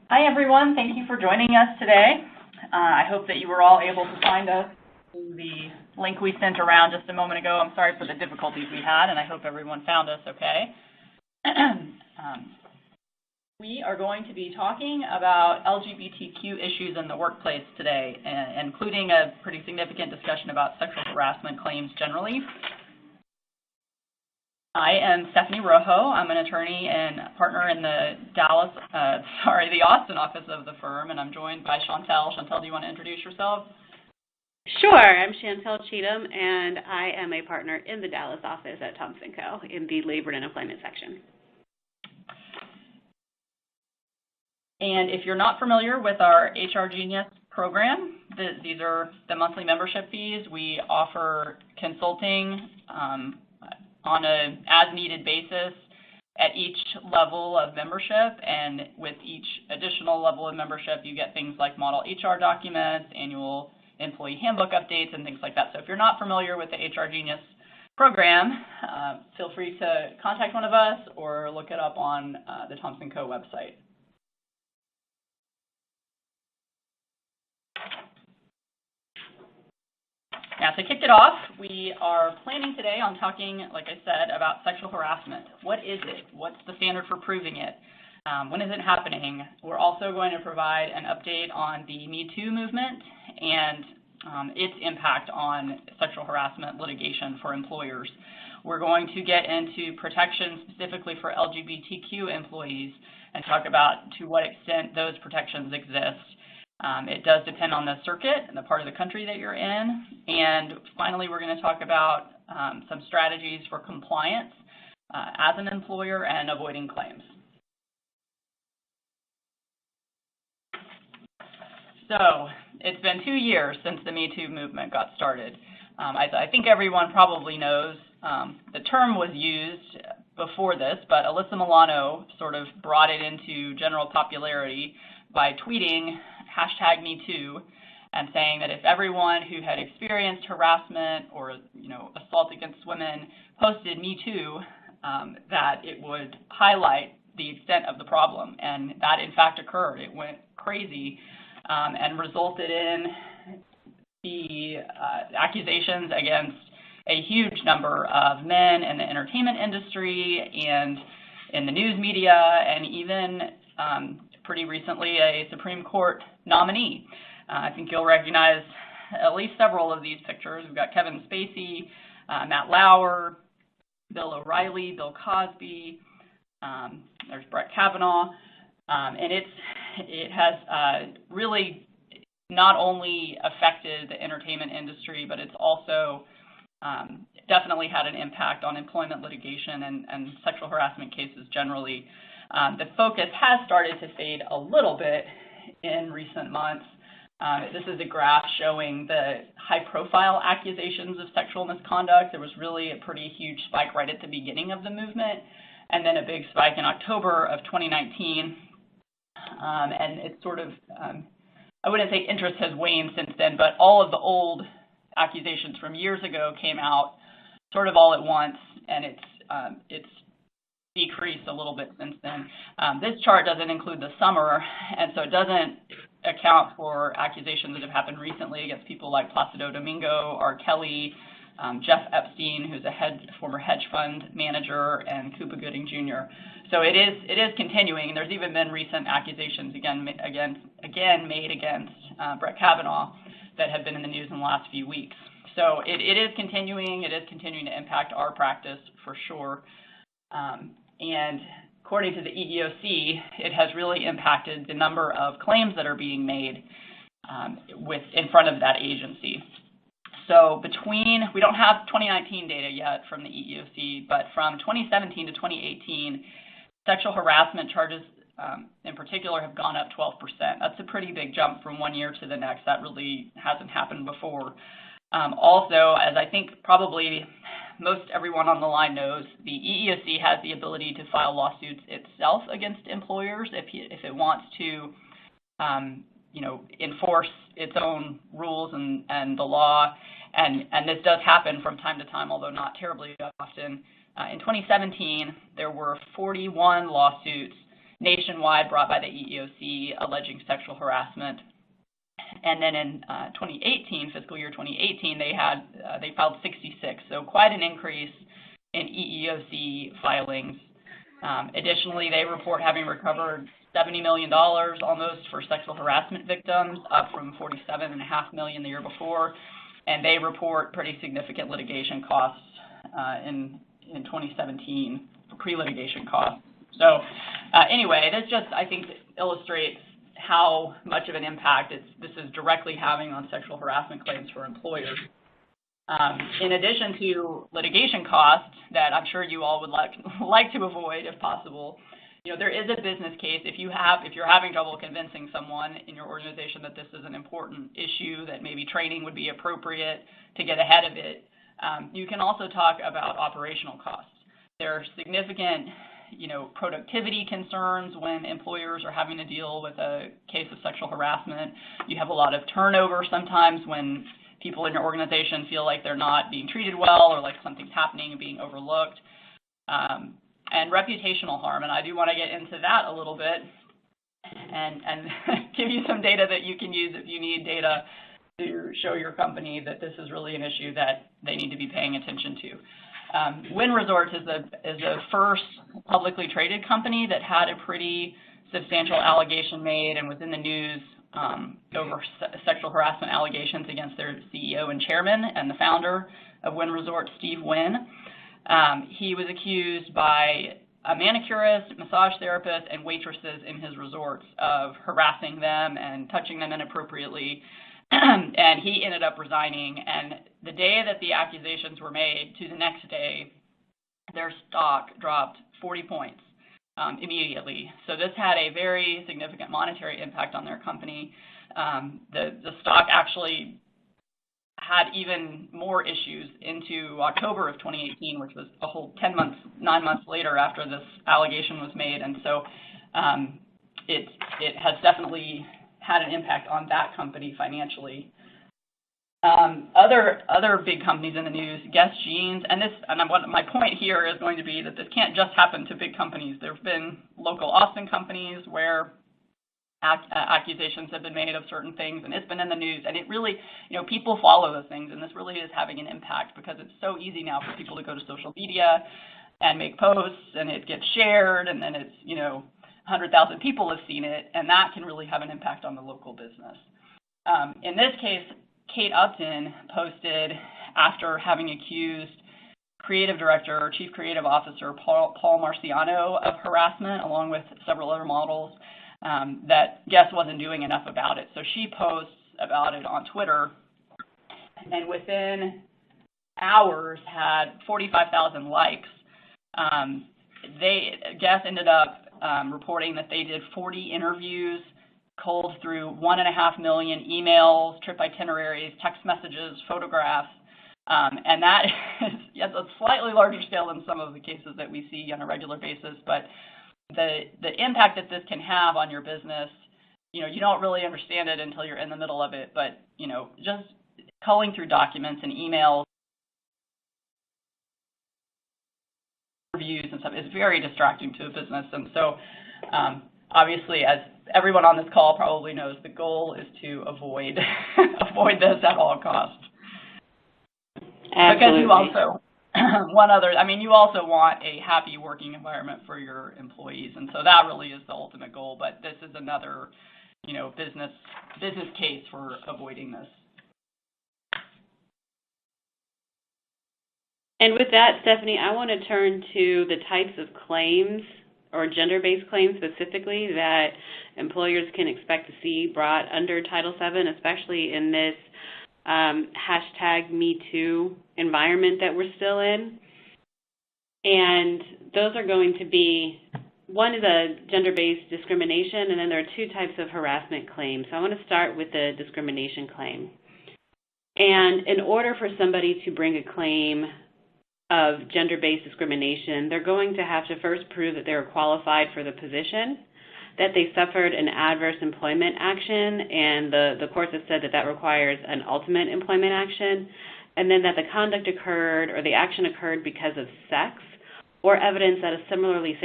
Hi, everyone. Thank you for joining us today. I hope that you were all able to find us in the link we sent around just a moment ago. I'm sorry for the difficulties we had, and I hope everyone found us okay. We are going to be talking about LGBTQ issues in the workplace today, including a pretty significant discussion about sexual harassment claims generally. I am Stephanie Rojo. I'm an attorney and partner in the the Austin office of the firm, and I'm joined by Chantel. Chantel, do you want to introduce yourself? Sure. I'm Chantel Cheatham, and I am a partner in the Dallas office at Thompson Co. in the Labor and Employment section. And if you're not familiar with our HRgenius program, these are the monthly membership fees. We offer consulting on an as-needed basis at each level of membership, and with each additional level of membership, you get things like model HR documents, annual employee handbook updates, and things like that. So if you're not familiar with the HRgenius program, feel free to contact one of us or look it up on the Thompson Co. website. Now, to kick it off, we are planning today on talking, like I said, about sexual harassment. What is it? What's the standard for proving it? When is it happening? We're also going to provide an update on the Me Too movement and its impact on sexual harassment litigation for employers. We're going to get into protections specifically for LGBTQ employees and talk about to what extent those protections exist. It does depend on the circuit and the part of the country that you're in. And finally, we're going to talk about some strategies for compliance as an employer and avoiding claims. So it's been 2 years since the Me Too movement got started. I think everyone probably knows the term was used before this, but Alyssa Milano sort of brought it into general popularity by tweeting #MeToo and saying that if everyone who had experienced harassment or assault against women posted Me Too, that it would highlight the extent of the problem. And that in fact occurred. It went crazy and resulted in the accusations against a huge number of men in the entertainment industry and in the news media, and even pretty recently a Supreme Court nominee. I think you'll recognize at least several of these pictures. We've got Kevin Spacey, Matt Lauer, Bill O'Reilly, Bill Cosby, there's Brett Kavanaugh, and it has really not only affected the entertainment industry, but it's also definitely had an impact on employment litigation and sexual harassment cases generally. The focus has started to fade a little bit in recent months. This is a graph showing the high-profile accusations of sexual misconduct. There was really a pretty huge spike right at the beginning of the movement, and then a big spike in October of 2019. And it's sort of, I wouldn't say interest has waned since then, but all of the old accusations from years ago came out sort of all at once, and it's decreased a little bit since then. This chart doesn't include the summer, and so it doesn't account for accusations that have happened recently against people like Placido Domingo, R. Kelly, Jeff Epstein, who's a former hedge fund manager, and Cuba Gooding Jr. So it is continuing. There's even been recent accusations again made against Brett Kavanaugh that have been in the news in the last few weeks. So it is continuing. It is continuing to impact our practice for sure. And according to the EEOC, it has really impacted the number of claims that are being made in front of that agency. So we don't have 2019 data yet from the EEOC, but from 2017 to 2018, sexual harassment charges in particular have gone up 12%. That's a pretty big jump from one year to the next. That really hasn't happened before. Also, as I think probably most everyone on the line knows, the EEOC has the ability to file lawsuits itself against employers if it wants to, enforce its own rules and the law. And this does happen from time to time, although not terribly often. In 2017, there were 41 lawsuits nationwide brought by the EEOC alleging sexual harassment. And then in 2018, fiscal year 2018, they filed 66, so quite an increase in EEOC filings. Additionally, they report having recovered $70 million almost for sexual harassment victims, up from $47.5 million the year before, and they report pretty significant litigation costs in 2017 for pre-litigation costs. So anyway, this just, I think, illustrates how much of an impact this is directly having on sexual harassment claims for employers. In addition to litigation costs that I'm sure you all would like to avoid if possible, there is a business case. If you're having trouble convincing someone in your organization that this is an important issue, that maybe training would be appropriate to get ahead of it, you can also talk about operational costs. There are significant productivity concerns when employers are having to deal with a case of sexual harassment. You have a lot of turnover sometimes when people in your organization feel like they're not being treated well or like something's happening and being overlooked. And reputational harm, and I do want to get into that a little bit and give you some data that you can use if you need data to show your company that this is really an issue that they need to be paying attention to. Wynn Resorts is the first publicly traded company that had a pretty substantial allegation made and was in the news over sexual harassment allegations against their CEO and chairman and the founder of Wynn Resorts, Steve Wynn. He was accused by a manicurist, massage therapist, and waitresses in his resorts of harassing them and touching them inappropriately, and he ended up resigning. And the day that the accusations were made to the next day, their stock dropped 40 points immediately. So this had a very significant monetary impact on their company. The stock actually had even more issues into October of 2018, which was a whole 9 months later after this allegation was made. And so it has definitely had an impact on that company financially. Other big companies in the news, Guess Jeans, and my point here is going to be that this can't just happen to big companies. There have been local Austin companies where accusations have been made of certain things, and it's been in the news, and it really, people follow those things, and this really is having an impact because it's so easy now for people to go to social media and make posts, and it gets shared, and then it's, 100,000 people have seen it, and that can really have an impact on the local business. In this case, Kate Upton posted after having accused creative director or chief creative officer Paul Marciano of harassment, along with several other models, that Guess wasn't doing enough about it. So she posts about it on Twitter, and within hours had 45,000 likes. Guess ended up reporting that they did 40 interviews, culled through 1.5 million emails, trip itineraries, text messages, photographs, and that is a slightly larger scale than some of the cases that we see on a regular basis, but the impact that this can have on your business, you don't really understand it until you're in the middle of it, but, just culling through documents and emails, reviews and stuff is very distracting to a business. And so, obviously, as everyone on this call probably knows, the goal is to avoid this at all costs. Absolutely. Because you also you also want a happy working environment for your employees, and so that really is the ultimate goal. But this is another, business case for avoiding this. And with that, Stephanie, I want to turn to the types of claims or gender-based claims specifically that employers can expect to see brought under Title VII, especially in this #MeToo environment that we're still in. And those are going to be, one is a gender-based discrimination, and then there are two types of harassment claims. So I want to start with the discrimination claim. And in order for somebody to bring a claim of gender-based discrimination, they're going to have to first prove that they're qualified for the position, that they suffered an adverse employment action, and the courts have said that that requires an ultimate employment action, and then that the conduct occurred or the action occurred because of sex or evidence that a similarly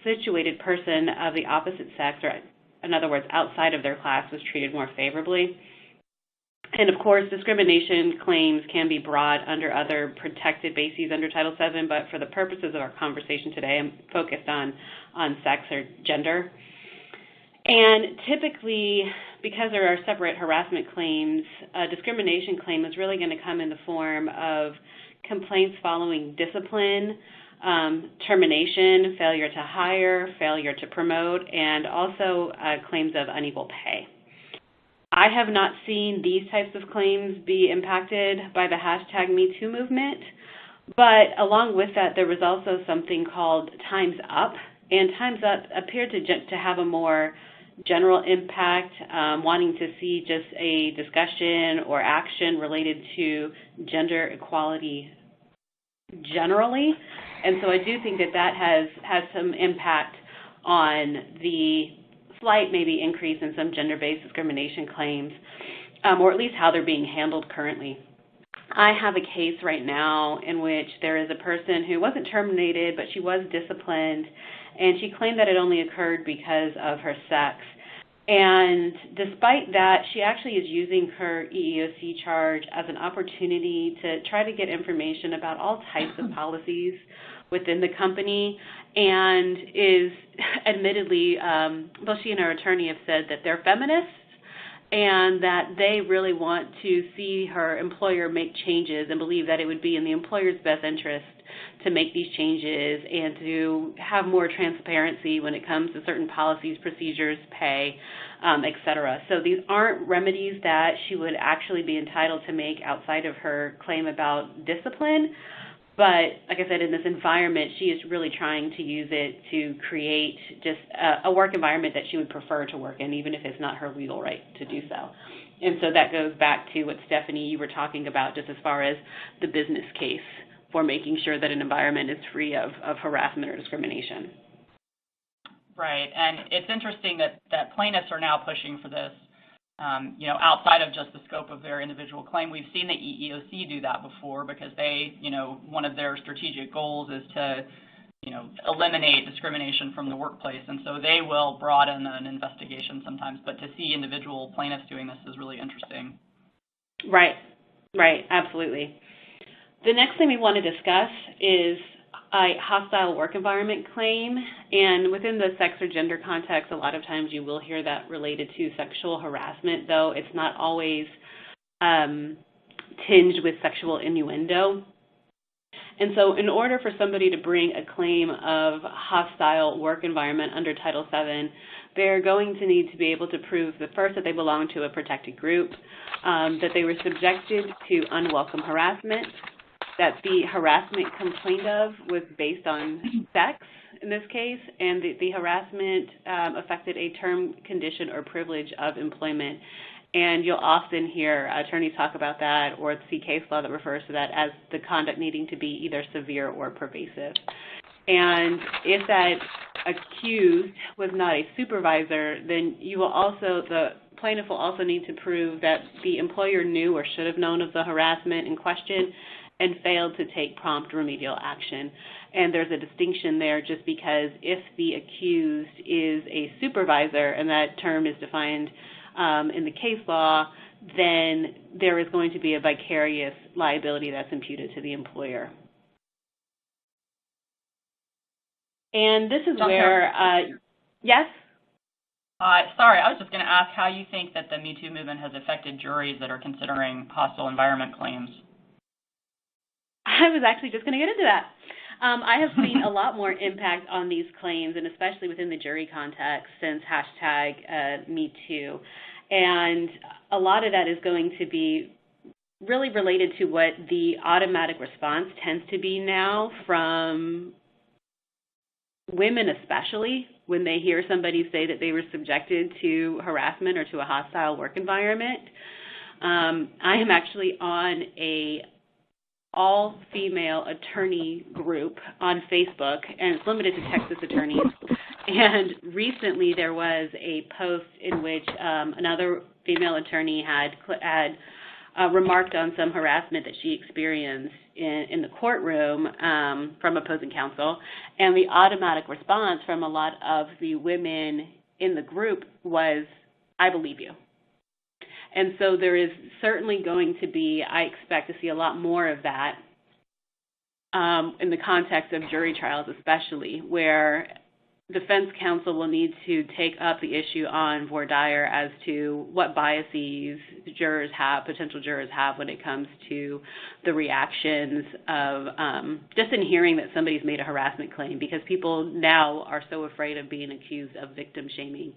situated person of the opposite sex, or in other words, outside of their class, was treated more favorably. And of course, discrimination claims can be brought under other protected bases under Title VII, but for the purposes of our conversation today, I'm focused on sex or gender. And typically, because there are separate harassment claims, a discrimination claim is really going to come in the form of complaints following discipline, termination, failure to hire, failure to promote, and also claims of unequal pay. I have not seen these types of claims be impacted by the hashtag #MeToo movement, but along with that, there was also something called Time's Up, and Time's Up appeared to have a more general impact, wanting to see just a discussion or action related to gender equality generally. And so I do think that that has some impact on the slight maybe increase in some gender-based discrimination claims, or at least how they're being handled currently. I have a case right now in which there is a person who wasn't terminated, but she was disciplined, and she claimed that it only occurred because of her sex. And despite that, she actually is using her EEOC charge as an opportunity to try to get information about all types of policies within the company, and is admittedly, both she and her attorney have said that they're feminists and that they really want to see her employer make changes and believe that it would be in the employer's best interest to make these changes and to have more transparency when it comes to certain policies, procedures, pay, et cetera. So these aren't remedies that she would actually be entitled to make outside of her claim about discipline. But like I said, in this environment, she is really trying to use it to create just a work environment that she would prefer to work in, even if it's not her legal right to do so. And so that goes back to what, Stephanie, you were talking about, just as far as the business case for making sure that an environment is free of harassment or discrimination. Right, and it's interesting that plaintiffs are now pushing for this, outside of just the scope of their individual claim. We've seen the EEOC do that before because they, one of their strategic goals is to, eliminate discrimination from the workplace, and so they will broaden an investigation sometimes, but to see individual plaintiffs doing this is really interesting. Right, absolutely. The next thing we want to discuss is a hostile work environment claim, and within the sex or gender context, a lot of times you will hear that related to sexual harassment, though it's not always tinged with sexual innuendo. And so in order for somebody to bring a claim of hostile work environment under Title VII, they're going to need to be able to prove first that they belong to a protected group, that they were subjected to unwelcome harassment, that the harassment complained of was based on sex in this case, and the harassment affected a term, condition, or privilege of employment. And you'll often hear attorneys talk about that or see case law that refers to that as the conduct needing to be either severe or pervasive. And if that accused was not a supervisor, then the plaintiff will also need to prove that the employer knew or should have known of the harassment in question and failed to take prompt remedial action. And there's a distinction there just because if the accused is a supervisor, and that term is defined in the case law, then there is going to be a vicarious liability that's imputed to the employer. And this is where, yes? Sorry, I was just going to ask how you think that the Me Too movement has affected juries that are considering hostile environment claims. I was actually just going to get into that. I have seen a lot more impact on these claims, and especially within the jury context, since hashtag #MeToo. And a lot of that is going to be really related to what the automatic response tends to be now from women, especially when they hear somebody say that they were subjected to harassment or to a hostile work environment. I am actually on a all-female attorney group on Facebook, and it's limited to Texas attorneys. And recently there was a post in which another female attorney had remarked on some harassment that she experienced in the courtroom from opposing counsel, and the automatic response from a lot of the women in the group was, "I believe you." And so there is certainly going to be, I expect to see a lot more of that in the context of jury trials especially, where defense counsel will need to take up the issue on voir dire as to what biases jurors have, potential jurors have, when it comes to the reactions of just in hearing that somebody's made a harassment claim, because people now are so afraid of being accused of victim shaming.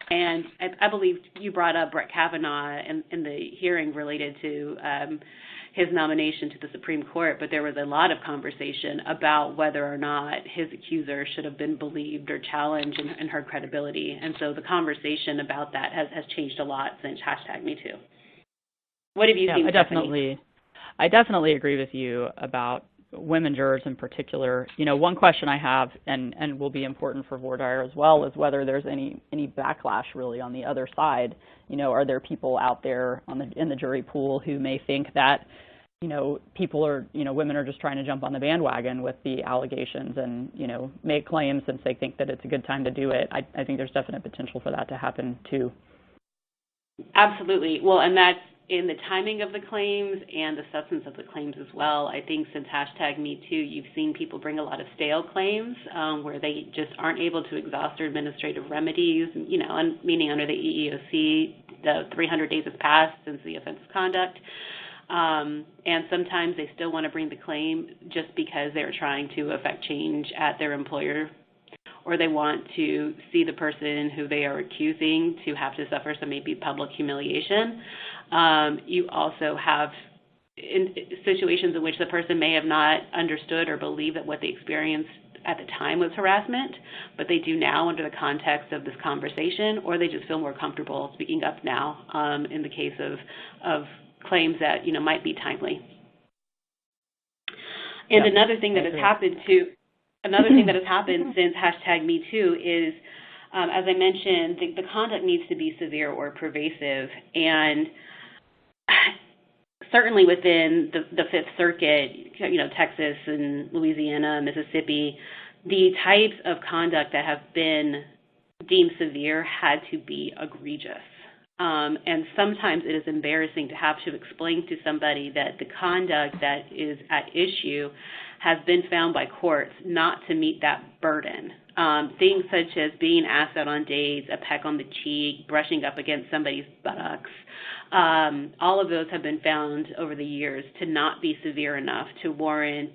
And I believe you brought up Brett Kavanaugh in the hearing related to his nomination to the Supreme Court, but there was a lot of conversation about whether or not his accuser should have been believed or challenged in her credibility. And so the conversation about that has changed a lot since #MeToo. What have you seen, Stephanie? I definitely agree with you about women jurors in particular. You know, one question I have, and will be important for voir dire as well, is whether there's any backlash really on the other side. You know, are there people out there in the jury pool who may think that, you know, women are just trying to jump on the bandwagon with the allegations and, you know, make claims since they think that it's a good time to do it? I think there's definite potential for that to happen too. Absolutely. Well, and that's in the timing of the claims and the substance of the claims as well. I think since #MeToo, you've seen people bring a lot of stale claims where they just aren't able to exhaust their administrative remedies, you know, and meaning under the EEOC, the 300 days has passed since the offense of conduct. And sometimes they still want to bring the claim just because they're trying to affect change at their employer, or they want to see the person who they are accusing to have to suffer some maybe public humiliation. You also have in situations in which the person may have not understood or believed that what they experienced at the time was harassment, but they do now under the context of this conversation, or they just feel more comfortable speaking up now in the case of claims that, you know, might be timely. And another thing that has happened since #MeToo is, as I mentioned, the conduct needs to be severe or pervasive, and certainly within the Fifth Circuit, you know, Texas and Louisiana, Mississippi, the types of conduct that have been deemed severe had to be egregious. And sometimes it is embarrassing to have to explain to somebody that the conduct that is at issue has been found by courts not to meet that burden. Things such as being asked out on dates, a peck on the cheek, brushing up against somebody's buttocks, all of those have been found over the years to not be severe enough to warrant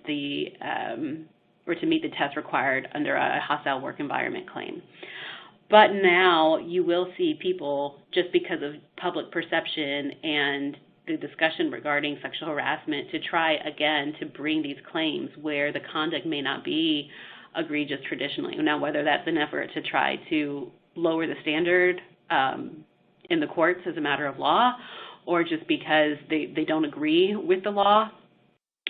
or to meet the test required under a hostile work environment claim. But now you will see people, just because of public perception and the discussion regarding sexual harassment, to try again to bring these claims where the conduct may not be egregious traditionally. Now, whether that's an effort to try to lower the standard in the courts as a matter of law, or just because they don't agree with the law,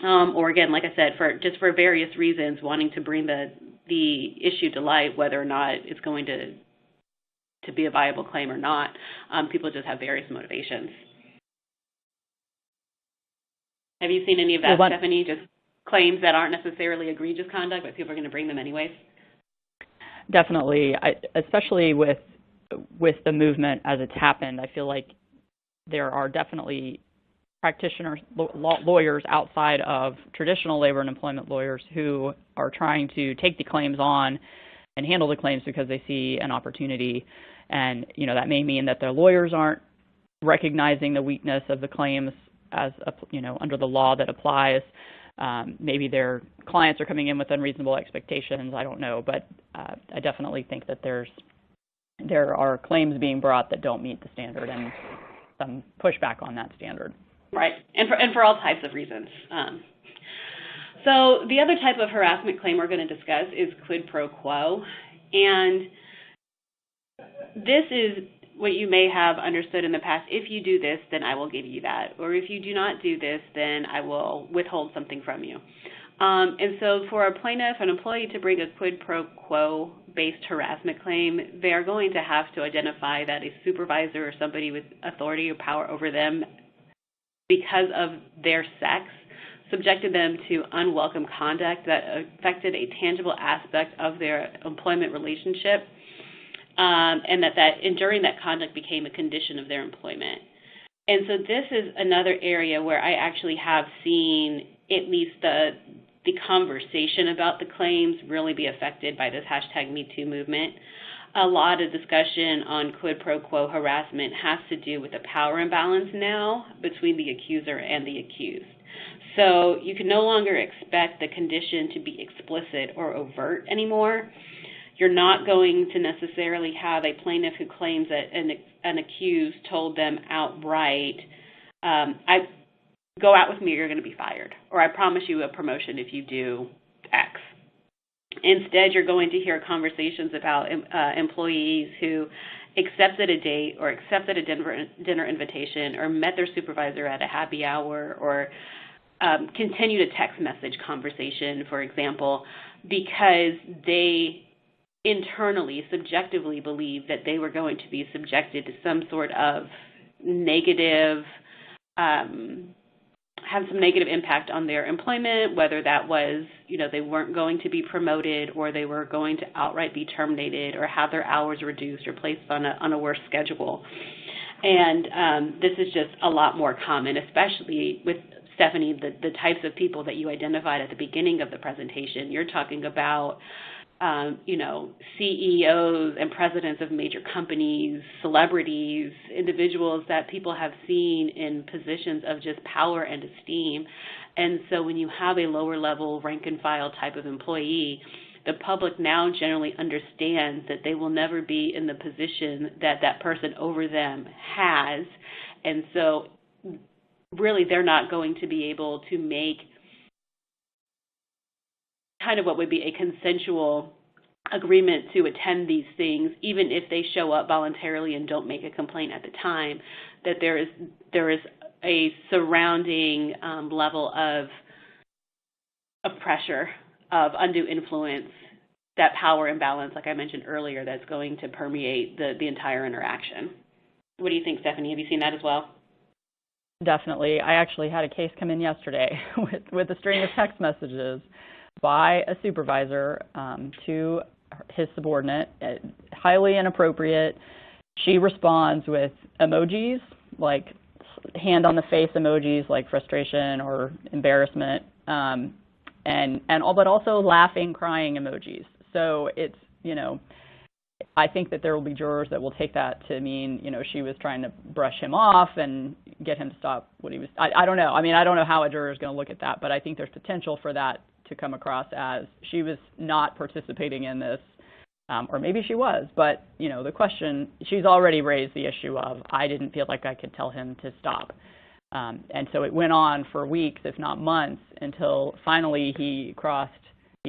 or again, like I said, for various reasons, wanting to bring the issue to light, whether or not it's going to be a viable claim or not. People just have various motivations. Have you seen any of that, Stephanie? Just claims that aren't necessarily egregious conduct, but people are going to bring them anyways? Definitely, especially with the movement as it's happened. I feel like there are definitely practitioners, lawyers outside of traditional labor and employment lawyers who are trying to take the claims on and handle the claims because they see an opportunity. And, you know, that may mean that their lawyers aren't recognizing the weakness of the claims as, you know, under the law that applies. Maybe their clients are coming in with unreasonable expectations. I don't know, but I definitely think that there are claims being brought that don't meet the standard and some pushback on that standard. Right, and for all types of reasons. So the other type of harassment claim we're going to discuss is quid pro quo, and this is what you may have understood in the past. If you do this, then I will give you that. Or if you do not do this, then I will withhold something from you. And so for a plaintiff, an employee, to bring a quid pro quo-based harassment claim, they are going to have to identify that a supervisor or somebody with authority or power over them because of their sex, subjected them to unwelcome conduct that affected a tangible aspect of their employment relationship, and that enduring that conduct became a condition of their employment. And so this is another area where I actually have seen at least the conversation about the claims really be affected by this #MeToo movement. A lot of discussion on quid pro quo harassment has to do with the power imbalance now between the accuser and the accused. So you can no longer expect the condition to be explicit or overt anymore. You're not going to necessarily have a plaintiff who claims that an accused told them outright, I go out with me or you're going to be fired, or I promise you a promotion if you do X. Instead, you're going to hear conversations about employees who accepted a date or accepted a dinner invitation or met their supervisor at a happy hour or continued a text message conversation, for example, because they internally, subjectively believe that they were going to be subjected to some sort of negative, have some negative impact on their employment, whether that was, they weren't going to be promoted or they were going to outright be terminated or have their hours reduced or placed on a worse schedule. And this is just a lot more common, especially with Stephanie, the types of people that you identified at the beginning of the presentation. You're talking about CEOs and presidents of major companies, celebrities, individuals that people have seen in positions of just power and esteem. And so when you have a lower level rank and file type of employee, the public now generally understands that they will never be in the position that that person over them has. And so really they're not going to be able to make kind of what would be a consensual agreement to attend these things, even if they show up voluntarily and don't make a complaint at the time, that there is a surrounding level of pressure, of undue influence, that power imbalance, like I mentioned earlier, that's going to permeate the entire interaction. What do you think, Stephanie? Have you seen that as well? Definitely. I actually had a case come in yesterday with a string of text messages by a supervisor to his subordinate, highly inappropriate. She responds with emojis, like hand on the face emojis, like frustration or embarrassment, but also laughing, crying emojis. So it's, I think that there will be jurors that will take that to mean, she was trying to brush him off and get him to stop what he was. I don't know. I mean, I don't know how a juror is going to look at that, but I think there's potential for that to come across as she was not participating in this, or maybe she was, but, the question, she's already raised the issue of, I didn't feel like I could tell him to stop. And so it went on for weeks, if not months, until finally he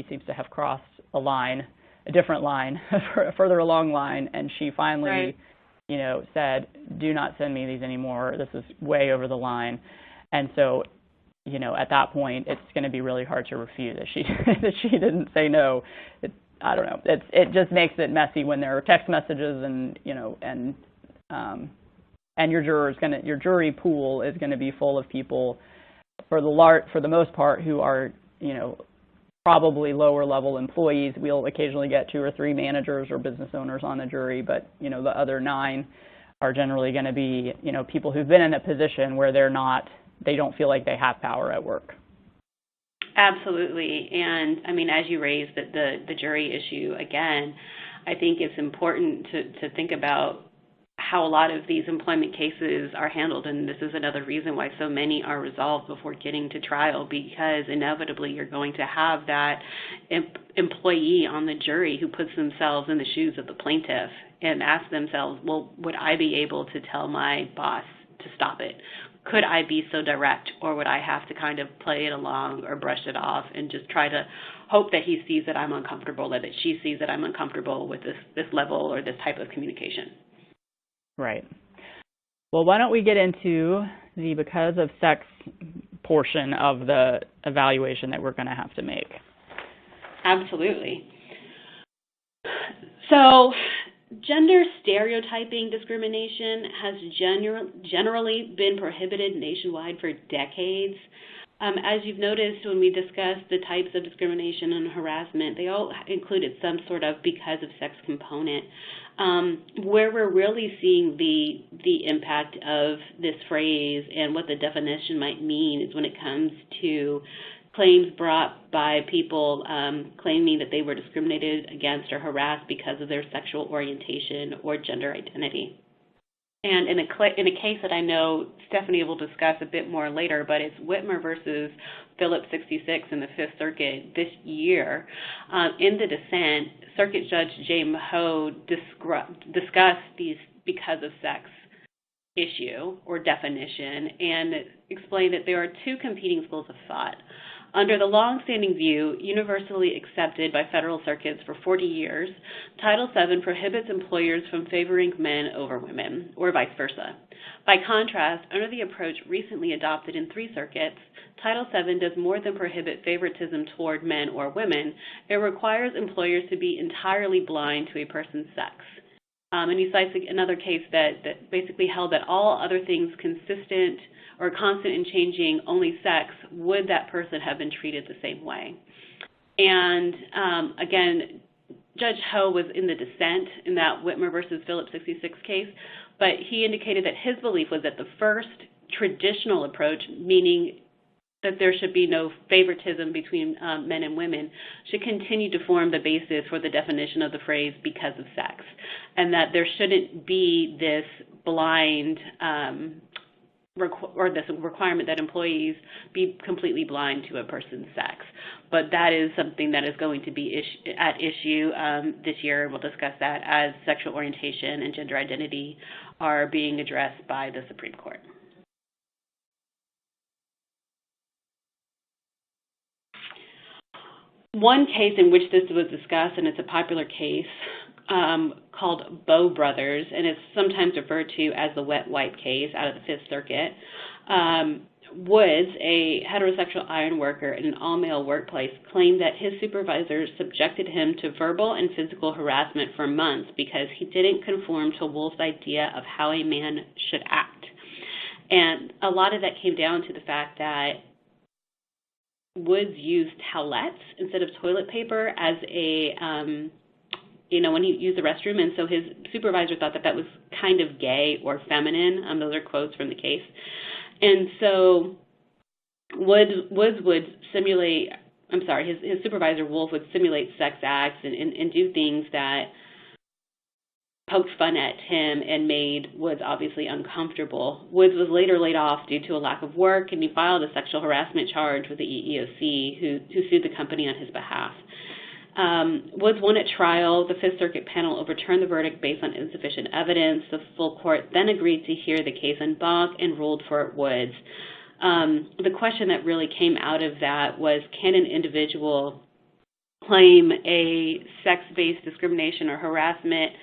seems to have crossed a different line, a further along line, and she finally, right, said, do not send me these anymore. This is way over the line. And so, at that point, it's going to be really hard to refute that she didn't say no. I don't know. It just makes it messy when there are text messages and your jury pool is going to be full of people for the most part who are probably lower level employees. We'll occasionally get 2 or 3 managers or business owners on the jury, but the other 9 are generally going to be people who've been in a position where they don't feel like they have power at work. Absolutely. And I mean, as you raised the jury issue again, I think it's important to think about how a lot of these employment cases are handled, and this is another reason why so many are resolved before getting to trial, because inevitably you're going to have that employee on the jury who puts themselves in the shoes of the plaintiff and asks themselves, well, would I be able to tell my boss to stop it? Could I be so direct, or would I have to kind of play it along or brush it off and just try to hope that he sees that I'm uncomfortable, or that she sees that I'm uncomfortable with this level or this type of communication? Right. Well, why don't we get into the because of sex portion of the evaluation that we're going to have to make. Absolutely. So Gender stereotyping discrimination has generally been prohibited nationwide for decades. As you've noticed when we discussed the types of discrimination and harassment, they all included some sort of because of sex component. Where we're really seeing the impact of this phrase and what the definition might mean is when it comes to claims brought by people claiming that they were discriminated against or harassed because of their sexual orientation or gender identity. And in a case that I know Stephanie will discuss a bit more later, but it's Whitmer versus Phillips 66 in the Fifth Circuit this year. In the dissent, Circuit Judge James Ho discussed these because of sex issue or definition and explained that there are two competing schools of thought. Under the long-standing view, universally accepted by federal circuits for 40 years, Title VII prohibits employers from favoring men over women, or vice versa. By contrast, under the approach recently adopted in 3 circuits, Title VII does more than prohibit favoritism toward men or women. It requires employers to be entirely blind to a person's sex. And he cites another case that basically held that all other things consistent or constant in changing only sex, would that person have been treated the same way? And again, Judge Ho was in the dissent in that Whitmer versus Phillips 66 case, but he indicated that his belief was that the first traditional approach, meaning that there should be no favoritism between men and women, should continue to form the basis for the definition of the phrase because of sex, and that there shouldn't be this blind or this requirement that employees be completely blind to a person's sex. But that is something that is going to be at issue this year. We'll discuss that as sexual orientation and gender identity are being addressed by the Supreme Court. One case in which this was discussed, and it's a popular case, called Bow Brothers, and it's sometimes referred to as the wet wipe case out of the Fifth Circuit. Woods, a heterosexual iron worker in an all-male workplace, claimed that his supervisors subjected him to verbal and physical harassment for months because he didn't conform to Wolf's idea of how a man should act. And a lot of that came down to the fact that Woods used towelettes instead of toilet paper as a when he used the restroom, and so his supervisor thought that that was kind of gay or feminine. Those are quotes from the case. And so Woods would simulate, his supervisor, Wolf, would simulate sex acts and do things that poked fun at him and made Woods obviously uncomfortable. Woods was later laid off due to a lack of work, and he filed a sexual harassment charge with the EEOC, who sued the company on his behalf. Woods won at trial. The Fifth Circuit panel overturned the verdict based on insufficient evidence. The full court then agreed to hear the case en banc and ruled for Woods. The question that really came out of that was, can an individual claim a sex-based discrimination or harassment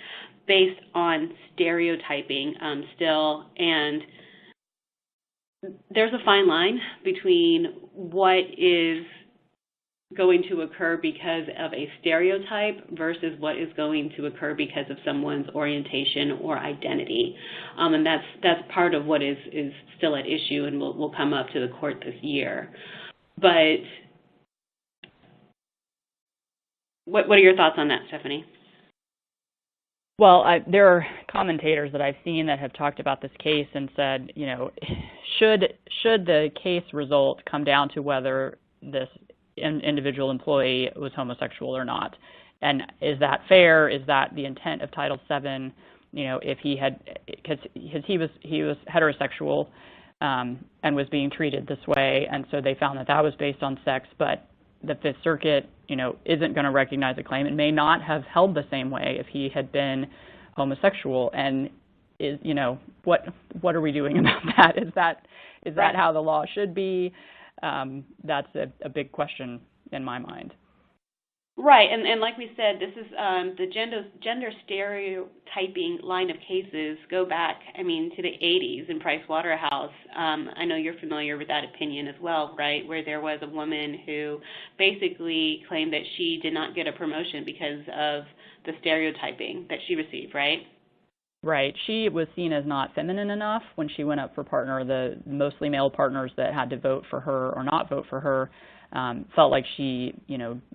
based on stereotyping still? And there's a fine line between what is going to occur because of a stereotype versus what is going to occur because of someone's orientation or identity. And that's part of what is still at issue and will come up to the court this year. But what are your thoughts on that, Stephanie? Well, there are commentators that I've seen that have talked about this case and said, should the case result come down to whether this individual employee was homosexual or not, and is that fair? Is that the intent of Title VII? If he had, because he was heterosexual and was being treated this way, and so they found that was based on sex, but the Fifth Circuit, isn't going to recognize a claim. It may not have held the same way if he had been homosexual. And what are we doing about that? Is that how the law should be? That's a big question in my mind. Right, and like we said, this is the gender stereotyping line of cases go back, I mean, to the 80s in Price Waterhouse. I know you're familiar with that opinion as well, right, where there was a woman who basically claimed that she did not get a promotion because of the stereotyping that she received, right? Right. She was seen as not feminine enough when she went up for partner. The mostly male partners that had to vote for her or not vote for her felt like she,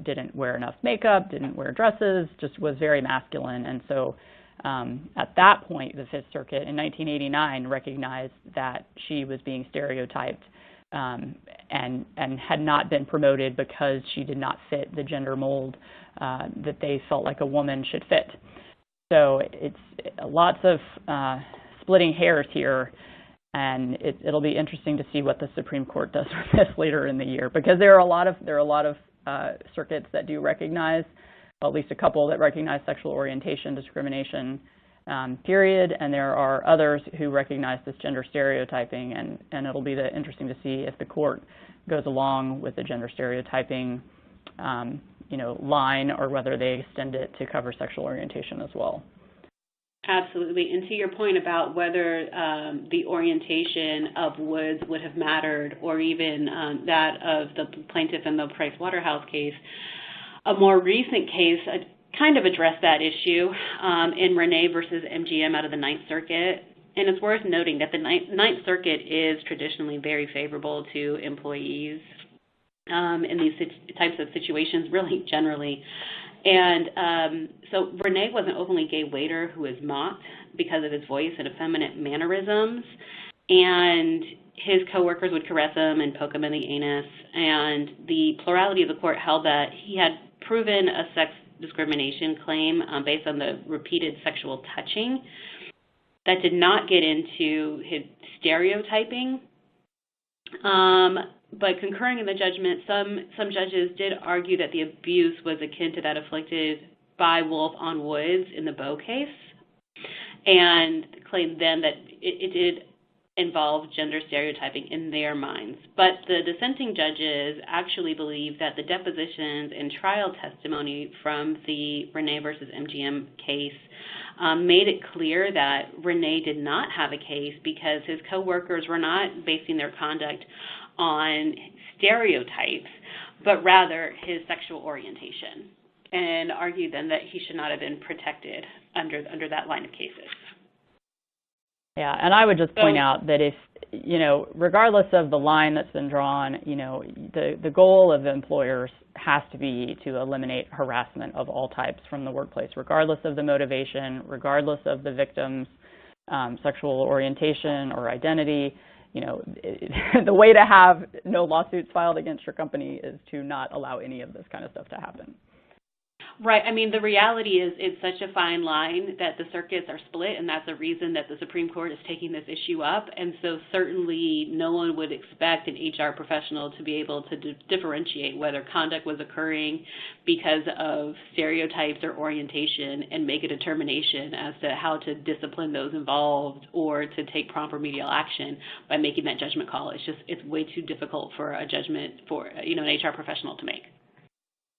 didn't wear enough makeup, didn't wear dresses, just was very masculine. And so at that point, the Fifth Circuit in 1989 recognized that she was being stereotyped and had not been promoted because she did not fit the gender mold that they felt like a woman should fit. So it's lots of splitting hairs here, and it'll be interesting to see what the Supreme Court does with this later in the year, because there are a lot of circuits that do recognize, well, at least a couple that recognize sexual orientation discrimination, period, and there are others who recognize this gender stereotyping, and it'll be interesting to see if the court goes along with the gender stereotyping line, or whether they extend it to cover sexual orientation as well. Absolutely. And to your point about whether the orientation of Woods would have mattered, or even that of the plaintiff in the Price Waterhouse case, a more recent case kind of addressed that issue in Renee versus MGM out of the Ninth Circuit. And it's worth noting that the Ninth Circuit is traditionally very favorable to employees in these types of situations, really generally. And so Renee was an openly gay waiter who was mocked because of his voice and effeminate mannerisms, and his coworkers would caress him and poke him in the anus, and the plurality of the court held that he had proven a sex discrimination claim based on the repeated sexual touching that did not get into his stereotyping. But concurring in the judgment, some judges did argue that the abuse was akin to that inflicted by Wolf on Woods in the Bowe case, and claimed then that it did involve gender stereotyping in their minds. But the dissenting judges actually believe that the depositions and trial testimony from the Renee versus MGM case made it clear that Renee did not have a case because his coworkers were not basing their conduct on stereotypes, but rather his sexual orientation, and argued then that he should not have been protected under that line of cases. Yeah, and I would just point out that if, regardless of the line that's been drawn, the goal of the employers has to be to eliminate harassment of all types from the workplace, regardless of the motivation, regardless of the victim's sexual orientation or identity. The way to have no lawsuits filed against your company is to not allow any of this kind of stuff to happen. Right. I mean, the reality is it's such a fine line that the circuits are split, and that's the reason that the Supreme Court is taking this issue up. And so certainly no one would expect an HR professional to be able to differentiate whether conduct was occurring because of stereotypes or orientation and make a determination as to how to discipline those involved or to take prompt remedial action by making that judgment call. It's way too difficult for a judgment for, an HR professional to make.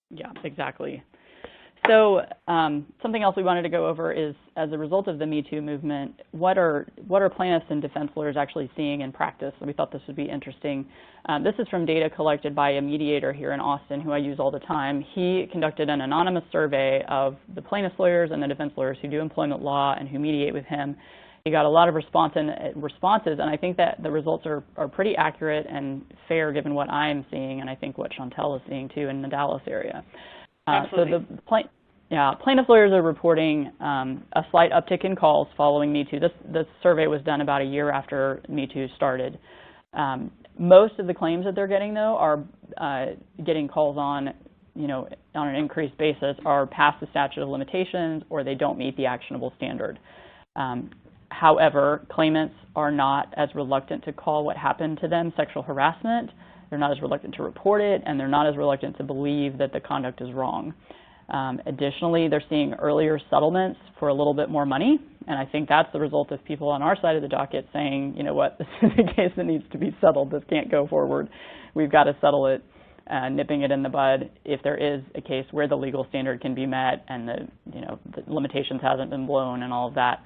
Yeah, exactly. So something else we wanted to go over is, as a result of the Me Too movement, what are plaintiffs and defense lawyers actually seeing in practice? So we thought this would be interesting. This is from data collected by a mediator here in Austin who I use all the time. He conducted an anonymous survey of the plaintiffs' lawyers and the defense lawyers who do employment law and who mediate with him. He got a lot of responses, and I think that the results are pretty accurate and fair given what I'm seeing, and I think what Chantel is seeing too in the Dallas area. Absolutely. So plaintiff lawyers are reporting a slight uptick in calls following Me Too. This survey was done about a year after Me Too started. Most of the claims that they're getting, though, are getting calls on an increased basis, are past the statute of limitations, or they don't meet the actionable standard. However, claimants are not as reluctant to call what happened to them sexual harassment. They're not as reluctant to report it, and they're not as reluctant to believe that the conduct is wrong. Additionally, they're seeing earlier settlements for a little bit more money, and I think that's the result of people on our side of the docket saying, you know what, this is a case that needs to be settled. This can't go forward. We've got to settle it nipping it in the bud if there is a case where the legal standard can be met and the limitations hasn't been blown and all of that.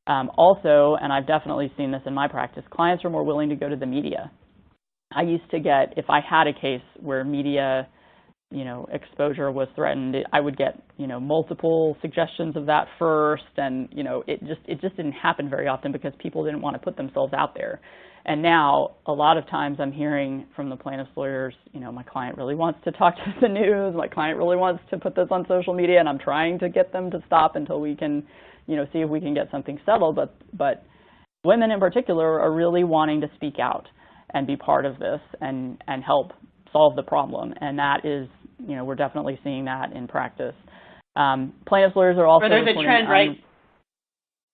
Also, and I've definitely seen this in my practice, clients are more willing to go to the media. I used to get, if I had a case where media, exposure was threatened, I would get, multiple suggestions of that first, and, it just didn't happen very often because people didn't want to put themselves out there. And now, a lot of times I'm hearing from the plaintiff's lawyers, my client really wants to talk to the news, my client really wants to put this on social media, and I'm trying to get them to stop until we can, see if we can get something settled. But women in particular are really wanting to speak out and be part of this and help solve the problem. And that is, we're definitely seeing that in practice. Plaintiff's lawyers are also... There's a trend, right?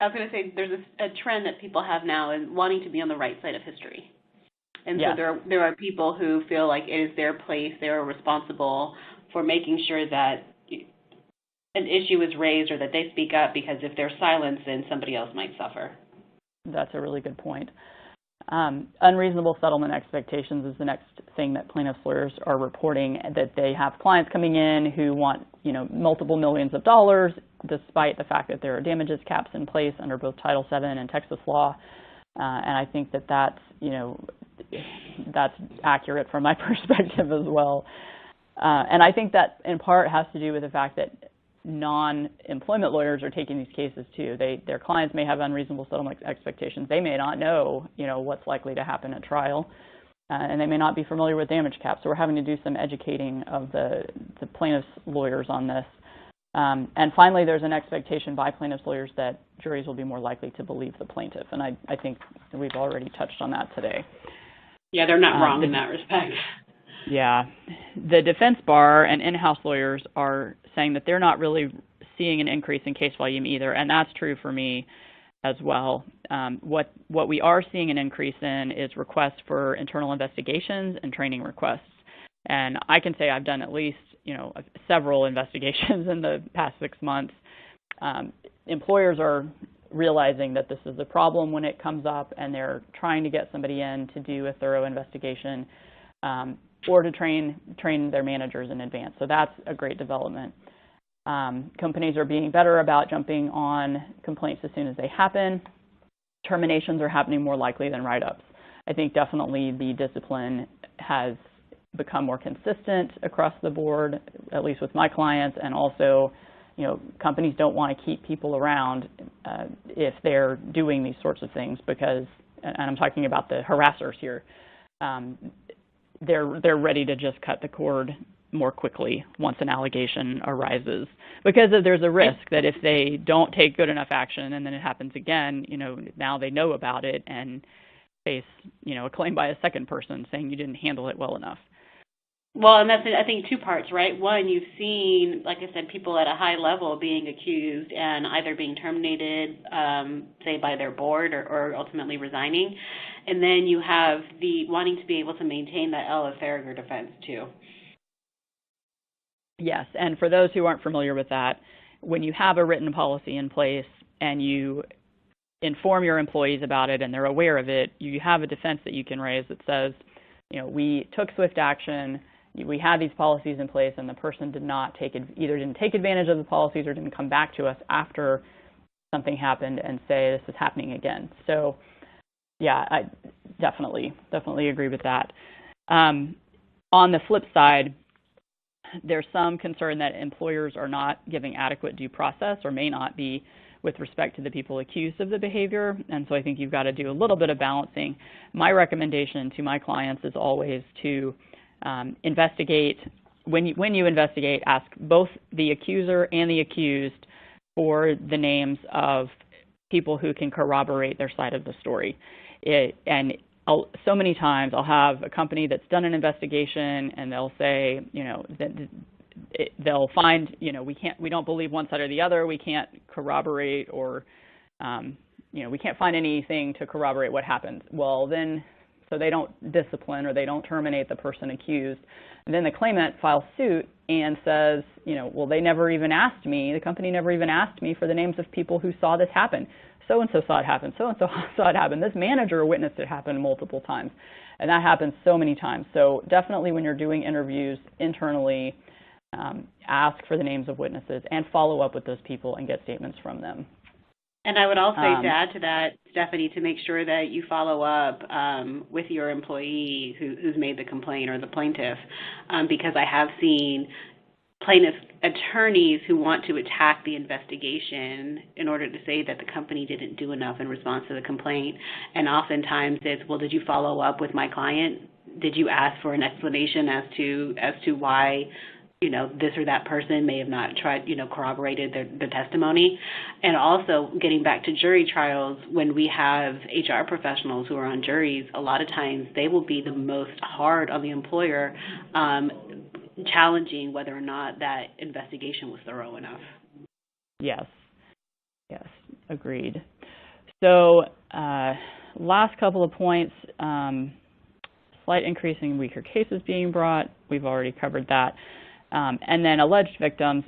I was going to say there's a trend that people have now in wanting to be on the right side of history. And yes. So there are people who feel like it is their place, they are responsible for making sure that an issue is raised or that they speak up, because if they're silenced, then somebody else might suffer. That's a really good point. Unreasonable settlement expectations is the next thing that plaintiffs' lawyers are reporting, that they have clients coming in who want, multiple millions of dollars, despite the fact that there are damages caps in place under both Title VII and Texas law. And I think that's accurate from my perspective as well. And I think that in part has to do with the fact that non-employment lawyers are taking these cases too. Their clients may have unreasonable settlement expectations. They may not know, what's likely to happen at trial, and they may not be familiar with damage caps. So we're having to do some educating of the plaintiffs' lawyers on this. And finally, there's an expectation by plaintiffs' lawyers that juries will be more likely to believe the plaintiff, and I think we've already touched on that today. Yeah, they're not wrong in that respect. Yeah. The defense bar and in-house lawyers are saying that they're not really seeing an increase in case volume either, and that's true for me as well. What we are seeing an increase in is requests for internal investigations and training requests. And I can say I've done at least, several investigations in the past 6 months. Employers are realizing that this is a problem when it comes up, and they're trying to get somebody in to do a thorough investigation, or to train their managers in advance. So that's a great development. Companies are being better about jumping on complaints as soon as they happen. Terminations are happening more likely than write-ups. I think definitely the discipline has become more consistent across the board, at least with my clients, and also, companies don't want to keep people around if they're doing these sorts of things because, and I'm talking about the harassers here, they're ready to just cut the cord more quickly once an allegation arises, because there's a risk that if they don't take good enough action and then it happens again, now they know about it and face, a claim by a second person saying you didn't handle it well enough. Well, and that's, I think, two parts, right? One, you've seen, like I said, people at a high level being accused and either being terminated, say, by their board or ultimately resigning. And then you have the wanting to be able to maintain that LFR defense, too. Yes, and for those who aren't familiar with that, when you have a written policy in place and you inform your employees about it and they're aware of it, you have a defense that you can raise that says, we took swift action, we had these policies in place, and the person either didn't take advantage of the policies or didn't come back to us after something happened and say this is happening again. So, yeah, I definitely agree with that. On the flip side, there's some concern that employers are not giving adequate due process or may not be with respect to the people accused of the behavior, and so I think you've got to do a little bit of balancing. My recommendation to my clients is always to investigate. When you investigate, ask both the accuser and the accused for the names of people who can corroborate their side of the story. So many times I'll have a company that's done an investigation and they'll say, they'll find, we don't believe one side or the other, we can't corroborate, or, we can't find anything to corroborate what happened. Well, then, so they don't discipline or they don't terminate the person accused. And then the claimant files suit and says, well, they never even asked me, the company never even asked me for the names of people who saw this happen. So-and-so saw it happen, so-and-so saw it happen. This manager witnessed it happen multiple times. And that happens so many times. So definitely when you're doing interviews internally, ask for the names of witnesses and follow up with those people and get statements from them. And I would also say to add to that, Stephanie, to make sure that you follow up with your employee who's made the complaint or the plaintiff, because I have seen plaintiff attorneys who want to attack the investigation in order to say that the company didn't do enough in response to the complaint. And oftentimes it's, well, did you follow up with my client? Did you ask for an explanation as to why, you know, this or that person may have not tried, you know, corroborated their testimony? And also getting back to jury trials, when we have HR professionals who are on juries, a lot of times they will be the most hard on the employer, challenging whether or not that investigation was thorough enough. Yes, agreed. So last couple of points, slight increase in weaker cases being brought. We've already covered that. And then alleged victims,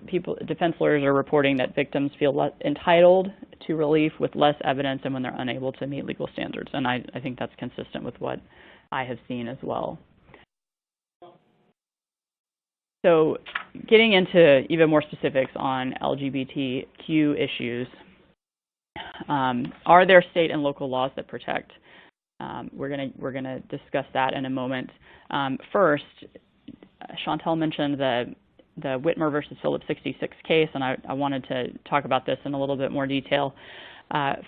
defense lawyers are reporting that victims feel entitled to relief with less evidence and when they're unable to meet legal standards. And I think that's consistent with what I have seen as well. So getting into even more specifics on LGBTQ issues, are there state and local laws that protect? We're gonna discuss that in a moment. First, Chantel mentioned the Whitmer versus Phillips 66 case, and I wanted to talk about this in a little bit more detail.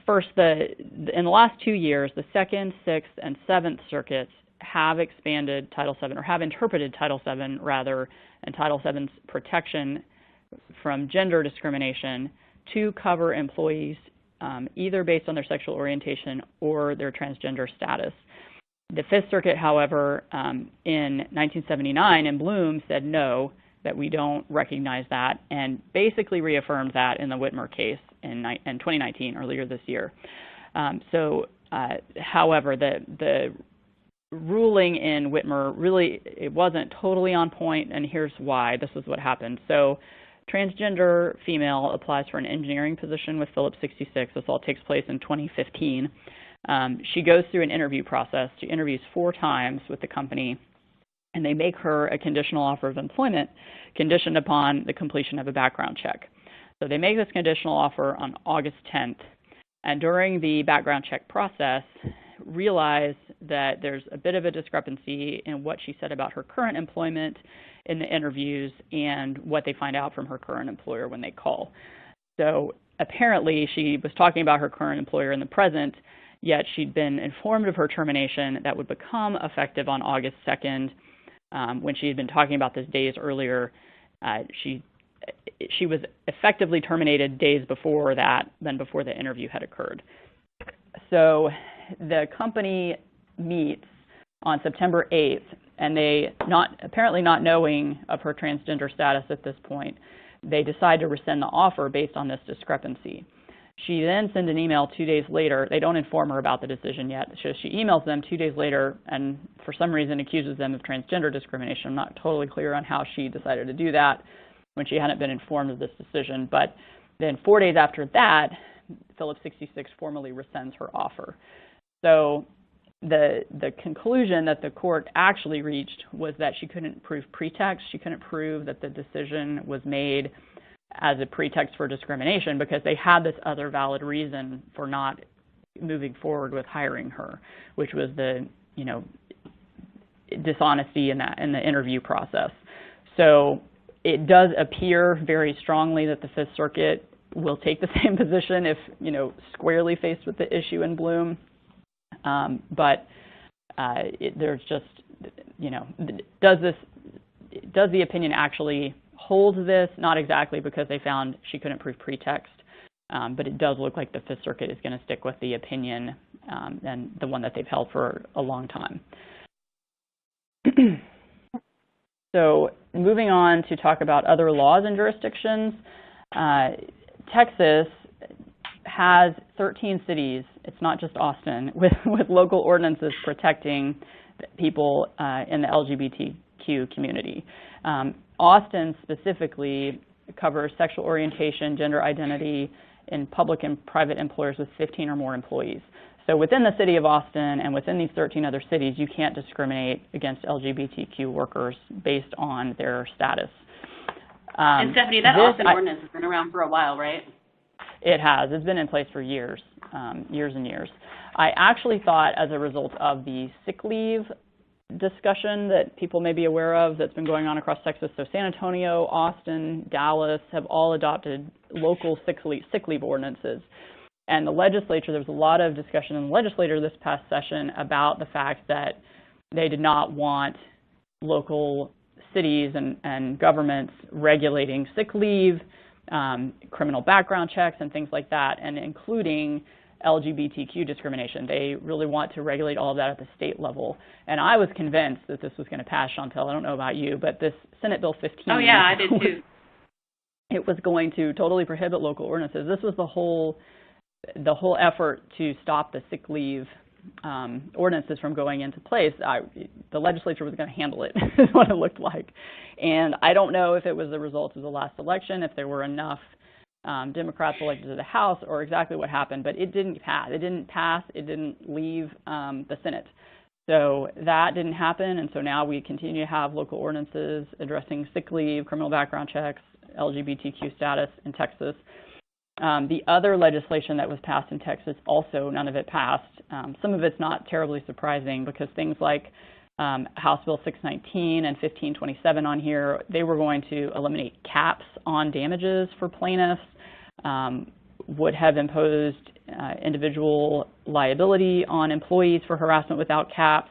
First, in the last 2 years, the 2nd, 6th, and 7th circuits have expanded Title VII, or have interpreted Title VII, rather, and Title VII's protection from gender discrimination to cover employees either based on their sexual orientation or their transgender status. The Fifth Circuit, however, in 1979 in Bloom said no, that we don't recognize that, and basically reaffirmed that in the Whitmer case in 2019, earlier this year. However, the ruling in Whitmer really, it wasn't totally on point, and here's why. This is what happened. So transgender female applies for an engineering position with Phillips 66. This all takes place in 2015. She goes through an interview process. She interviews 4 times with the company, and they make her a conditional offer of employment conditioned upon the completion of a background check. So they make this conditional offer on August 10th, and during the background check process, realize that there's a bit of a discrepancy in what she said about her current employment in the interviews and what they find out from her current employer when they call. So apparently she was talking about her current employer in the present, yet she'd been informed of her termination that would become effective on August 2nd. When she had been talking about this days earlier, she was effectively terminated days before that, than before the interview had occurred. So the company meets on September 8th, and they, apparently not knowing of her transgender status at this point, they decide to rescind the offer based on this discrepancy. She then sends an email 2 days later. They don't inform her about the decision yet. So she emails them 2 days later and for some reason accuses them of transgender discrimination. I'm not totally clear on how she decided to do that when she hadn't been informed of this decision. But then 4 days after that, Phillips 66 formally rescinds her offer. So the conclusion that the court actually reached was that she couldn't prove pretext. She couldn't prove that the decision was made as a pretext for discrimination because they had this other valid reason for not moving forward with hiring her, which was the, dishonesty in the interview process. So it does appear very strongly that the Fifth Circuit will take the same position if, squarely faced with the issue in Bloom. There's just, does the opinion actually hold this? Not exactly, because they found she couldn't prove pretext, but it does look like the Fifth Circuit is going to stick with the opinion and the one that they've held for a long time. So moving on to talk about other laws and jurisdictions, Texas has 13 cities, it's not just Austin, with local ordinances protecting people in the LGBTQ community. Austin specifically covers sexual orientation, gender identity in public and private employers with 15 or more employees. So within the city of Austin and within these 13 other cities, you can't discriminate against LGBTQ workers based on their status. And Stephanie, that Austin ordinance has been around for a while, right? It has. It's been in place for years, years and years. I actually thought, as a result of the sick leave discussion that people may be aware of that's been going on across Texas, so San Antonio, Austin, Dallas have all adopted local sick leave ordinances. And the legislature, there was a lot of discussion in the legislature this past session about the fact that they did not want local cities and governments regulating sick leave, criminal background checks, and things like that, and including LGBTQ discrimination. They really want to regulate all of that at the state level. And I was convinced that this was going to pass, Chantel. I don't know about you, but this Senate Bill 15. Oh, yeah, I did too. It was going to totally prohibit local ordinances. This was the whole effort to stop the sick leave ordinances from going into place. The legislature was going to handle it, is what it looked like. And I don't know if it was the result of the last election, if there were enough Democrats elected to the House, or exactly what happened, but it didn't pass. It didn't pass. It didn't leave the Senate. So that didn't happen, and so now we continue to have local ordinances addressing sick leave, criminal background checks, LGBTQ status in Texas. The other legislation that was passed in Texas, also none of it passed. Some of it's not terribly surprising because things like House Bill 619 and 1527 on here, they were going to eliminate caps on damages for plaintiffs, would have imposed individual liability on employees for harassment without caps.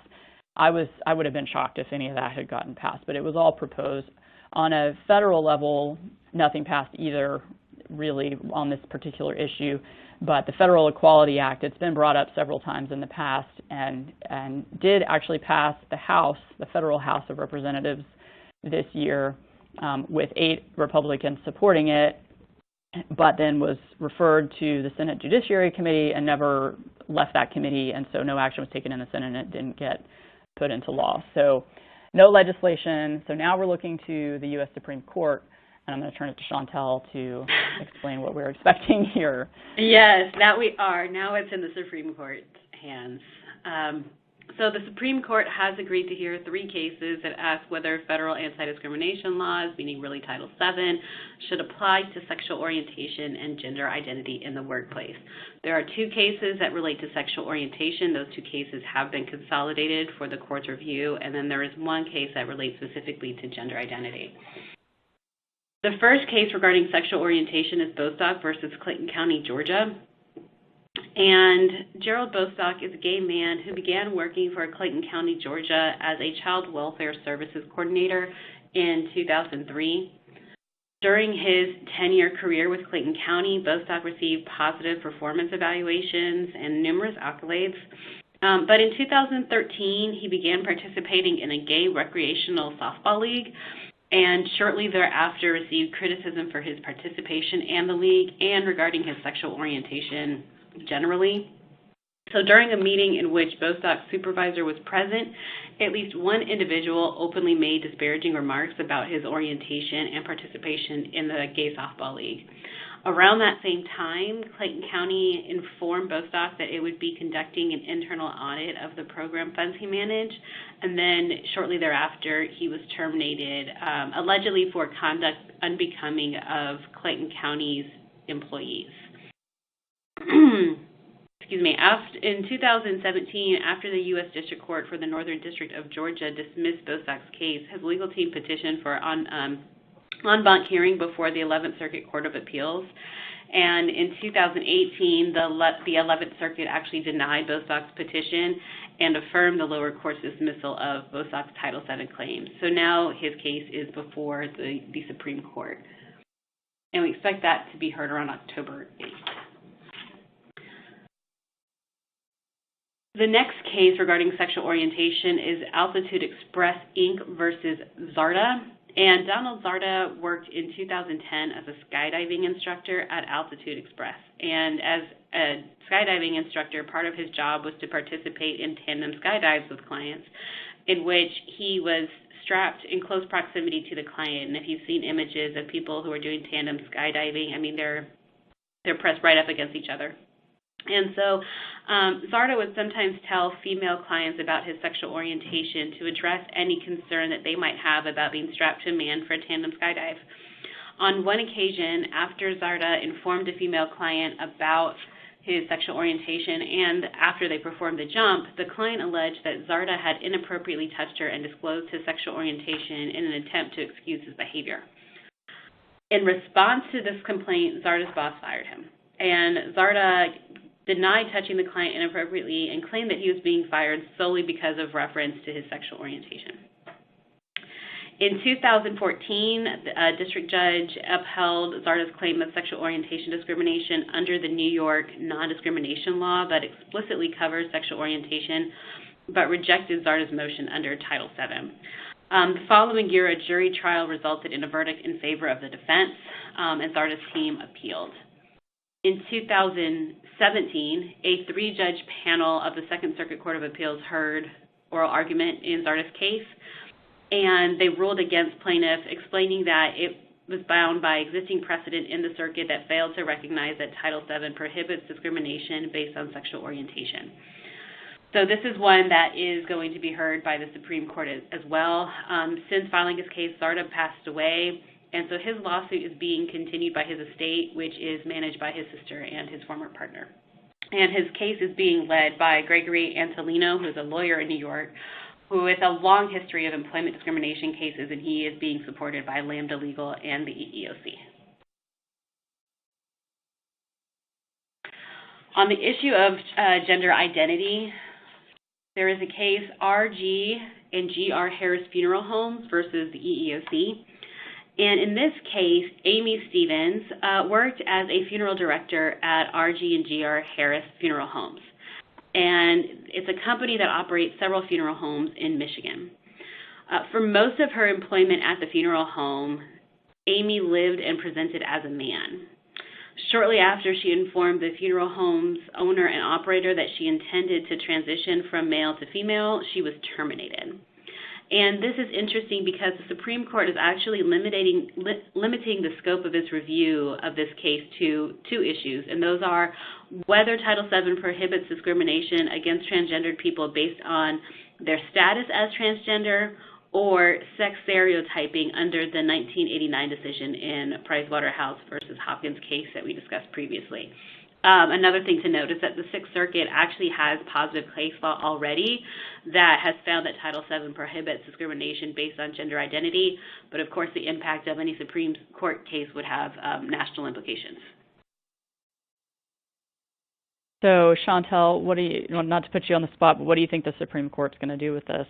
I would have been shocked if any of that had gotten passed, but it was all proposed. On a federal level, nothing passed either, really, on this particular issue. But the Federal Equality Act, it's been brought up several times in the past and did actually pass the House, the Federal House of Representatives this year, with 8 Republicans supporting it, but then was referred to the Senate Judiciary Committee and never left that committee, and so no action was taken in the Senate and it didn't get put into law. So no legislation. So now we're looking to the U.S. Supreme Court. And I'm going to turn it to Chantel to explain what we're expecting here. Yes, that we are. Now it's in the Supreme Court's hands. So the Supreme Court has agreed to hear 3 cases that ask whether federal anti-discrimination laws, meaning really Title VII, should apply to sexual orientation and gender identity in the workplace. There are 2 cases that relate to sexual orientation. Those 2 cases have been consolidated for the court's review, and then there is 1 case that relates specifically to gender identity. The first case regarding sexual orientation is Bostock versus Clayton County, Georgia. And Gerald Bostock is a gay man who began working for Clayton County, Georgia as a child welfare services coordinator in 2003. During his 10-year career with Clayton County, Bostock received positive performance evaluations and numerous accolades. But in 2013, he began participating in a gay recreational softball league, and shortly thereafter received criticism for his participation in the league and regarding his sexual orientation generally. So during a meeting in which Bostock's supervisor was present, at least one individual openly made disparaging remarks about his orientation and participation in the gay softball league. Around that same time, Clayton County informed Bostock that it would be conducting an internal audit of the program funds he managed, and then shortly thereafter, he was terminated, allegedly for conduct unbecoming of Clayton County's employees. Excuse me. In 2017, after the U.S. District Court for the Northern District of Georgia dismissed Bostock's case, his legal team petitioned for en banc hearing before the 11th Circuit Court of Appeals. And in 2018, the 11th Circuit actually denied Bostock's petition and affirmed the lower court's dismissal of Bostock's Title VII claims. So now his case is before the Supreme Court. And we expect that to be heard around October 8th. The next case regarding sexual orientation is Altitude Express, Inc. versus ZARDA. And Donald ZARDA worked in 2010 as a skydiving instructor at Altitude Express. And as a skydiving instructor, part of his job was to participate in tandem skydives with clients, in which he was strapped in close proximity to the client. And if you've seen images of people who are doing tandem skydiving, I mean, they're pressed right up against each other. And so ZARDA would sometimes tell female clients about his sexual orientation to address any concern that they might have about being strapped to a man for a tandem skydive. On one occasion, after ZARDA informed a female client about his sexual orientation and after they performed the jump, the client alleged that ZARDA had inappropriately touched her and disclosed his sexual orientation in an attempt to excuse his behavior. In response to this complaint, ZARDA's boss fired him, and ZARDA denied touching the client inappropriately and claimed that he was being fired solely because of reference to his sexual orientation. In 2014, a district judge upheld ZARDA's claim of sexual orientation discrimination under the New York non-discrimination law that explicitly covers sexual orientation, but rejected ZARDA's motion under Title VII. The following year, a jury trial resulted in a verdict in favor of the defense, and ZARDA's team appealed. In 2017, a three-judge panel of the Second Circuit Court of Appeals heard oral argument in ZARDA's case, and they ruled against plaintiff, explaining that it was bound by existing precedent in the circuit that failed to recognize that Title VII prohibits discrimination based on sexual orientation. So this is one that is going to be heard by the Supreme Court as well. Since filing his case, ZARDA passed away, and so his lawsuit is being continued by his estate, which is managed by his sister and his former partner. And his case is being led by Gregory Antolino, who's a lawyer in New York, who has a long history of employment discrimination cases, and he is being supported by Lambda Legal and the EEOC. On the issue of gender identity, there is a case, RG and GR Harris Funeral Homes versus the EEOC. And in this case, Amy Stevens worked as a funeral director at RG and GR Harris Funeral Homes. And it's a company that operates several funeral homes in Michigan. For most of her employment at the funeral home, Amy lived and presented as a man. Shortly after she informed the funeral home's owner and operator that she intended to transition from male to female, she was terminated. And this is interesting because the Supreme Court is actually limiting the scope of its review of this case to two issues, and those are whether Title VII prohibits discrimination against transgendered people based on their status as transgender or sex stereotyping under the 1989 decision in Pricewaterhouse versus Hopkins case that we discussed previously. Another thing to note is that the Sixth Circuit actually has positive case law already that has found that Title VII prohibits discrimination based on gender identity, but of course the impact of any Supreme Court case would have national implications. So Chantel, what do you, not to put you on the spot, but what do you think the Supreme Court's going to do with this?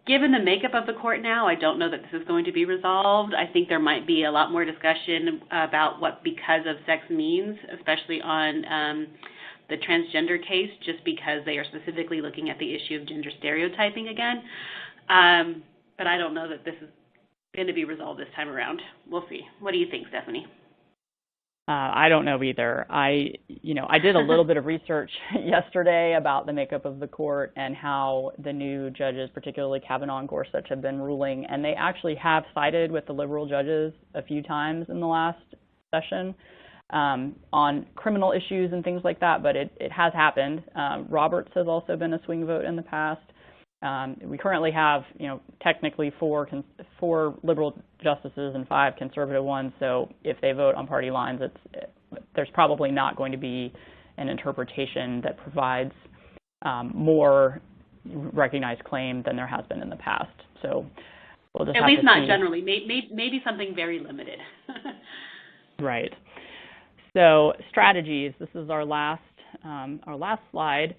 Given the makeup of the court now, I don't know that this is going to be resolved. I think there might be a lot more discussion about what because of sex means, especially on the transgender case, just because they are specifically looking at the issue of gender stereotyping again. But I don't know that this is going to be resolved this time around. We'll see. What do you think, Stephanie? I don't know either. I did a little bit of research yesterday about the makeup of the court and how the new judges, particularly Kavanaugh and Gorsuch, have been ruling, and they actually have sided with the liberal judges a few times in the last session on criminal issues and things like that, but it has happened. Roberts has also been a swing vote in the past. We currently have, technically four liberal justices and 5 conservative ones. So if they vote on party lines, there's probably not going to be an interpretation that provides more recognized claim than there has been in the past. So we'll just at least not generally. Maybe something very limited. Right. So strategies. This is our last slide.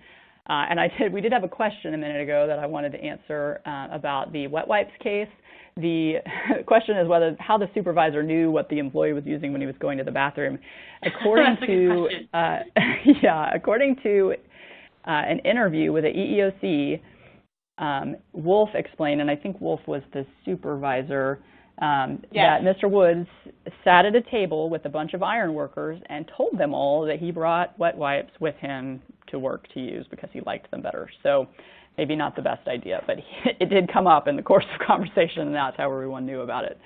And we did have a question a minute ago that I wanted to answer about the wet wipes case. The question is how the supervisor knew what the employee was using when he was going to the bathroom. According to according to an interview with the EEOC, Wolf explained, and I think Wolf was the supervisor, that Mr. Woods sat at a table with a bunch of iron workers and told them all that he brought wet wipes with him to work to use because he liked them better. So maybe not the best idea, but it did come up in the course of conversation, and that's how everyone knew about it.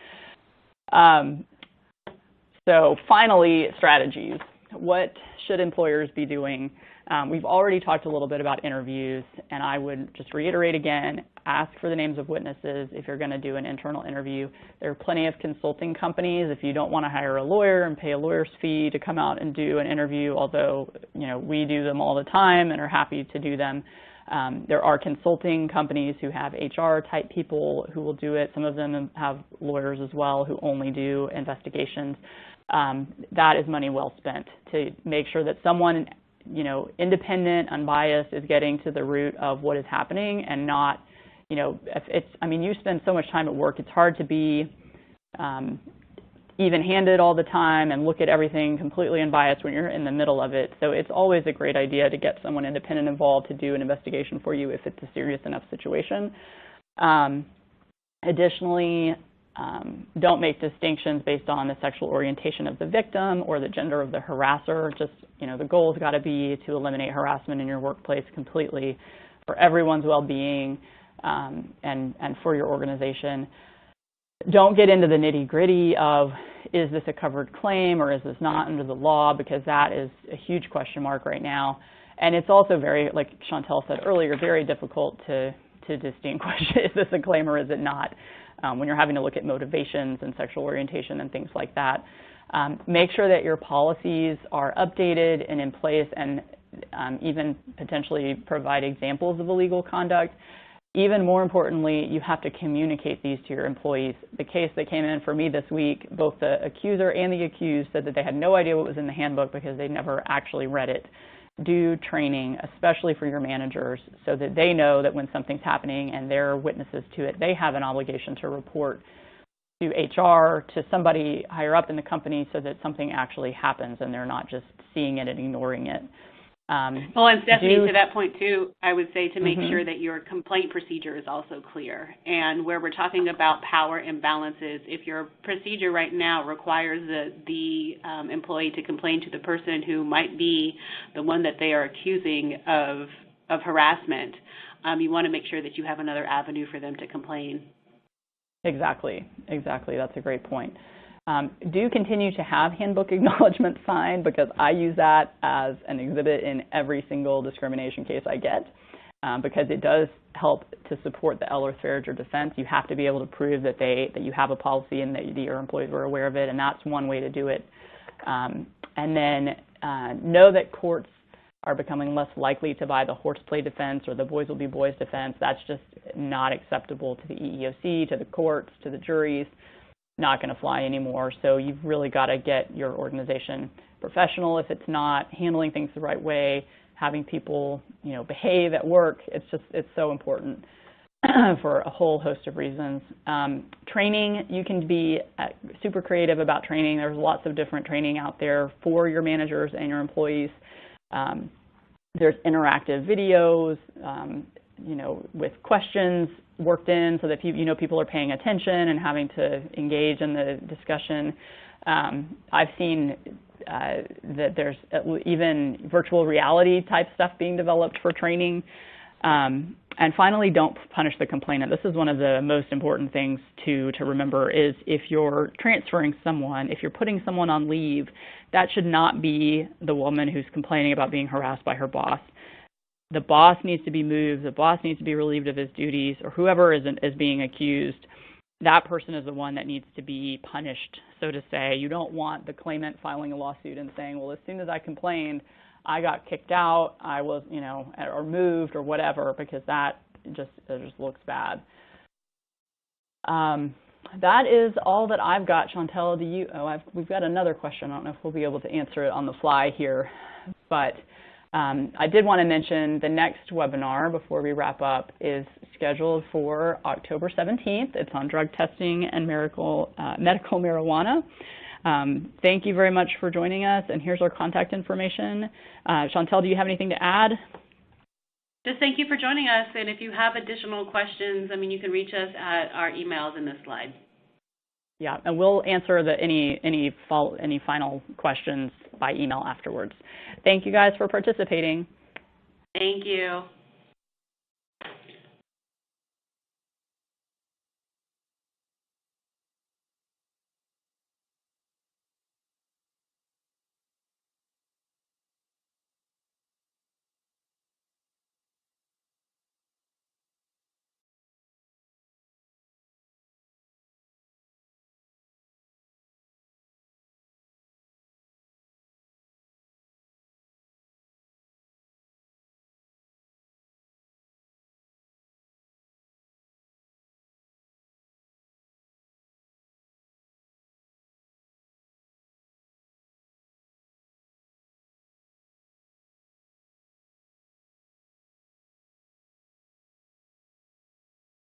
So finally, strategies. What should employers be doing? We've already talked a little bit about interviews, and I would just reiterate again, ask for the names of witnesses if you're going to do an internal interview. There are plenty of consulting companies if you don't want to hire a lawyer and pay a lawyer's fee to come out and do an interview, although, you know, we do them all the time and are happy to do them. There are consulting companies who have HR type people who will do it. Some of them have lawyers as well who only do investigations. That is money well spent to make sure that someone, you know, independent, unbiased, is getting to the root of what is happening and not, you know, if it's, I mean, you spend so much time at work, it's hard to be even-handed all the time and look at everything completely unbiased when you're in the middle of it. So it's always a great idea to get someone independent involved to do an investigation for you if it's a serious enough situation. Additionally, don't make distinctions based on the sexual orientation of the victim or the gender of the harasser. Just, you know, the goal has got to be to eliminate harassment in your workplace completely for everyone's well-being and for your organization. Don't get into the nitty-gritty of, is this a covered claim or is this not under the law, because that is a huge question mark right now. And it's also very, like Chantel said earlier, very difficult to distinguish, is this a claim or is it not, when you're having to look at motivations and sexual orientation and things like that. Make sure that your policies are updated and in place, and even potentially provide examples of illegal conduct. Even more importantly, you have to communicate these to your employees. The case that came in for me this week, both the accuser and the accused said that they had no idea what was in the handbook because they never actually read it. Do training, especially for your managers, so that they know that when something's happening and they're witnesses to it, they have an obligation to report to HR, to somebody higher up in the company, so that something actually happens and they're not just seeing it and ignoring it. Well, and Stephanie, to that point too, I would say to make sure that your complaint procedure is also clear. And where we're talking about power imbalances, if your procedure right now requires the employee to complain to the person who might be the one that they are accusing of harassment, you want to make sure that you have another avenue for them to complain. Exactly. That's a great point. Do continue to have handbook acknowledgments signed, because I use that as an exhibit in every single discrimination case I get, because it does help to support the Eller-Farrager defense. You have to be able to prove that you have a policy and that your employees were aware of it, and that's one way to do it. And then know that courts are becoming less likely to buy the horseplay defense or the boys will be boys defense. That's just not acceptable to the EEOC, to the courts, to the juries. Not going to fly anymore. So you've really got to get your organization professional if it's not, handling things the right way, having people, you know, behave at work. It's so important for a whole host of reasons. Training, you can be super creative about training. There's lots of different training out there for your managers and your employees. There's interactive videos, you know, with questions worked in so that people are paying attention and having to engage in the discussion. I've seen that there's even virtual reality type stuff being developed for training. And finally, don't punish the complainant. This is one of the most important things to remember, is if you're transferring someone, if you're putting someone on leave, that should not be the woman who's complaining about being harassed by her boss. The boss needs to be moved, the boss needs to be relieved of his duties, or whoever is being accused, that person is the one that needs to be punished, so to say. You don't want the claimant filing a lawsuit and saying, well, as soon as I complained, I got kicked out, I was, you know, or moved or whatever, because that just looks bad. That is all that I've got. Chantel, we've got another question. I don't know if we'll be able to answer it on the fly here, but I did want to mention the next webinar before we wrap up is scheduled for October 17th. It's on drug testing and medical marijuana. Thank you very much for joining us, and here's our contact information. Chantel, do you have anything to add? Just thank you for joining us, and if you have additional questions, you can reach us at our emails in this slide. Yeah, and we'll answer any final questions by email afterwards. Thank you guys for participating. Thank you.